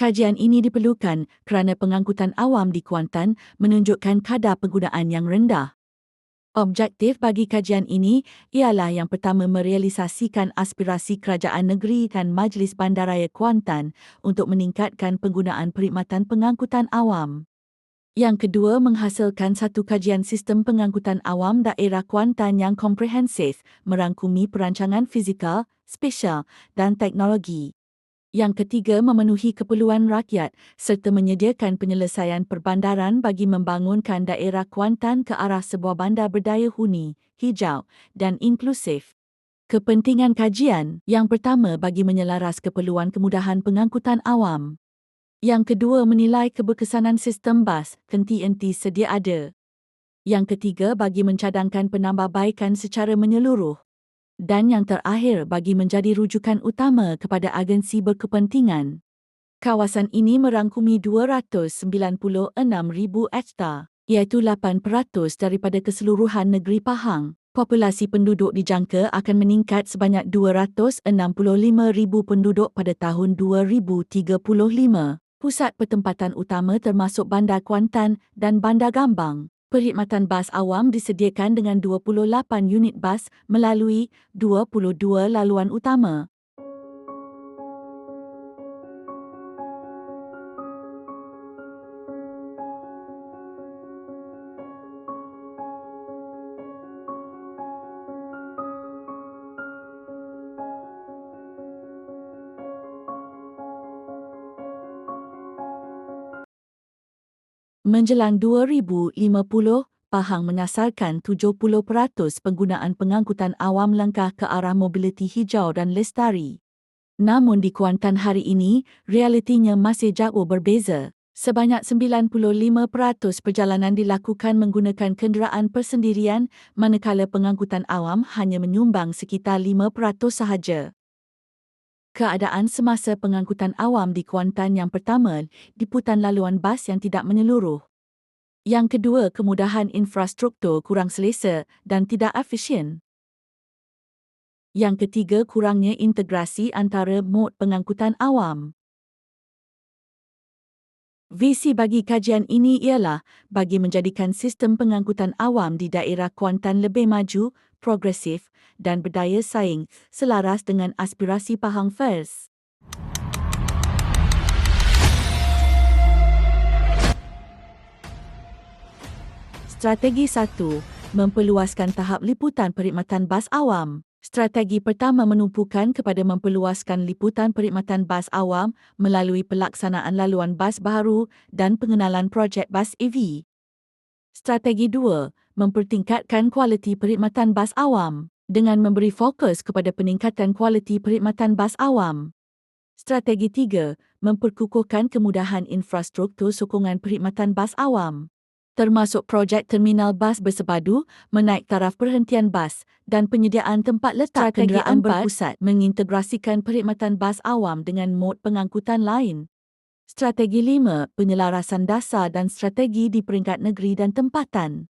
Kajian ini diperlukan kerana pengangkutan awam di Kuantan menunjukkan kadar penggunaan yang rendah. Objektif bagi kajian ini ialah yang pertama merealisasikan aspirasi kerajaan negeri dan Majlis Bandaraya Kuantan untuk meningkatkan penggunaan perkhidmatan pengangkutan awam. Yang kedua, menghasilkan satu kajian sistem pengangkutan awam daerah Kuantan yang komprehensif, merangkumi perancangan fizikal, spesial dan teknologi. Yang ketiga, memenuhi keperluan rakyat serta menyediakan penyelesaian perbandaran bagi membangunkan daerah Kuantan ke arah sebuah bandar berdaya huni, hijau dan inklusif. Kepentingan kajian, yang pertama bagi menyelaras keperluan kemudahan pengangkutan awam. Yang kedua, menilai keberkesanan sistem bas TNT sedia ada. Yang ketiga, bagi mencadangkan penambahbaikan secara menyeluruh. Dan yang terakhir, bagi menjadi rujukan utama kepada agensi berkepentingan. Kawasan ini merangkumi 296,000 hektar, iaitu 8% daripada keseluruhan negeri Pahang. Populasi penduduk dijangka akan meningkat sebanyak 265,000 penduduk pada tahun 2035. Pusat pertempatan utama termasuk Bandar Kuantan dan Bandar Gambang. Perkhidmatan bas awam disediakan dengan 28 unit bas melalui 22 laluan utama. Menjelang 2050, Pahang menyasarkan 70% penggunaan pengangkutan awam langkah ke arah mobiliti hijau dan lestari. Namun di Kuantan hari ini, realitinya masih jauh berbeza. Sebanyak 95% perjalanan dilakukan menggunakan kenderaan persendirian, manakala pengangkutan awam hanya menyumbang sekitar 5% sahaja. Keadaan semasa pengangkutan awam di Kuantan yang pertama, liputan laluan bas yang tidak menyeluruh. Yang kedua, kemudahan infrastruktur kurang selesa dan tidak efisien. Yang ketiga, kurangnya integrasi antara mod pengangkutan awam. Visi bagi kajian ini ialah bagi menjadikan sistem pengangkutan awam di daerah Kuantan lebih maju, progresif dan berdaya saing selaras dengan aspirasi Pahang First. Strategi 1. Memperluaskan tahap liputan perkhidmatan bas awam. Strategi pertama menumpukan kepada memperluaskan liputan perkhidmatan bas awam melalui pelaksanaan laluan bas baru dan pengenalan projek bas EV. Strategi 2. Mempertingkatkan kualiti perkhidmatan bas awam dengan memberi fokus kepada peningkatan kualiti perkhidmatan bas awam. Strategi 3. Memperkukuhkan kemudahan infrastruktur sokongan perkhidmatan bas awam, termasuk projek terminal bas bersepadu, menaik taraf perhentian bas dan penyediaan tempat letak kenderaan berpusat, mengintegrasikan perkhidmatan bas awam dengan mod pengangkutan lain. Strategi 5. Penyelarasan dasar dan strategi di peringkat negeri dan tempatan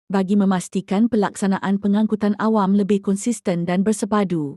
bagi memastikan pelaksanaan pengangkutan awam lebih konsisten dan bersepadu.